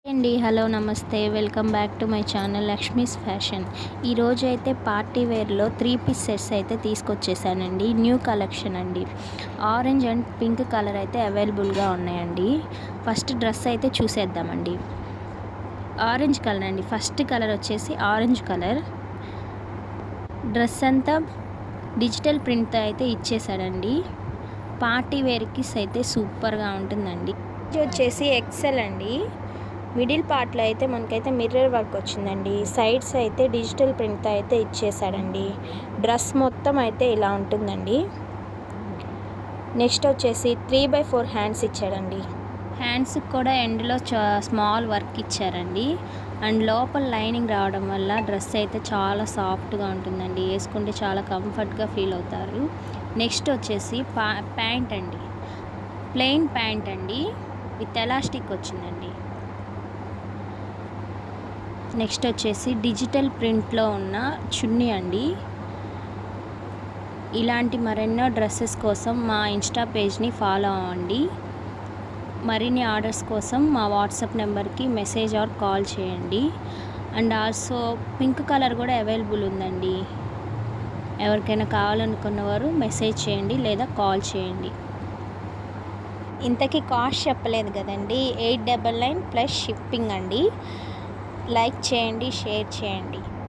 అండి హలో నమస్తే welcome back to my channel Lakshmi's fashion. ఈరోజు అయితే పార్టీ వేర్లో 3 పీస్ సెట్స్ అయితే తీసుకొచ్చేసానండి. న్యూ కలెక్షన్ అండి. ఆరెంజ్ అండ్ పింక్ కలర్ అయితే అవైలబుల్గా ఉన్నాయండి. ఫస్ట్ డ్రెస్ అయితే చూసేద్దామండి. ఆరెంజ్ కలర్ అండి. ఫస్ట్ కలర్ వచ్చేసి ఆరెంజ్ కలర్. డ్రెస్ అంతా డిజిటల్ ప్రింట్తో అయితే ఇచ్చేసాడండి. పార్టీ వేర్కి అయితే సూపర్గా ఉంటుందండి. ఇది వచ్చేసి ఎక్సెల్ అండి. మిడిల్ పార్ట్లో అయితే మనకైతే మిర్రర్ వర్క్ వచ్చిందండి. సైడ్స్ అయితే డిజిటల్ ప్రింట్తో అయితే ఇచ్చేసాడండి. డ్రెస్ మొత్తం అయితే ఇలా ఉంటుందండి. నెక్స్ట్ వచ్చేసి 3/4 హ్యాండ్స్ ఇచ్చాడండి. హ్యాండ్స్కి కూడా ఎండ్లో స్మాల్ వర్క్ ఇచ్చారండి. అండ్ లోపల లైనింగ్ రావడం వల్ల డ్రెస్ అయితే చాలా సాఫ్ట్గా ఉంటుందండి. వేసుకుంటే చాలా కంఫర్ట్గా ఫీల్ అవుతారు. నెక్స్ట్ వచ్చేసి ప్యాంట్ అండి. ప్లెయిన్ ప్యాంట్ అండి విత్ ఎలాస్టిక్ వచ్చిందండి. నెక్స్ట్ వచ్చేసి డిజిటల్ ప్రింట్లో ఉన్న చున్నీ అండి. ఇలాంటి మరెన్నో డ్రెస్సెస్ కోసం మా ఇన్స్టా పేజ్ని ఫాలో అవ్వండి. మరిన్ని ఆర్డర్స్ కోసం మా వాట్సాప్ నెంబర్కి మెసేజ్ ఆర్ కాల్ చేయండి. అండ్ ఆల్సో పింక్ కలర్ కూడా అవైలబుల్ ఉందండి. ఎవరికైనా కావాలనుకున్నవారు మెసేజ్ చేయండి లేదా కాల్ చేయండి. ఇంతకీ కాస్ట్ చెప్పలేదు కదండి. 899 ప్లస్ షిప్పింగ్ అండి. లైక్ చేయండి, షేర్ చేయండి.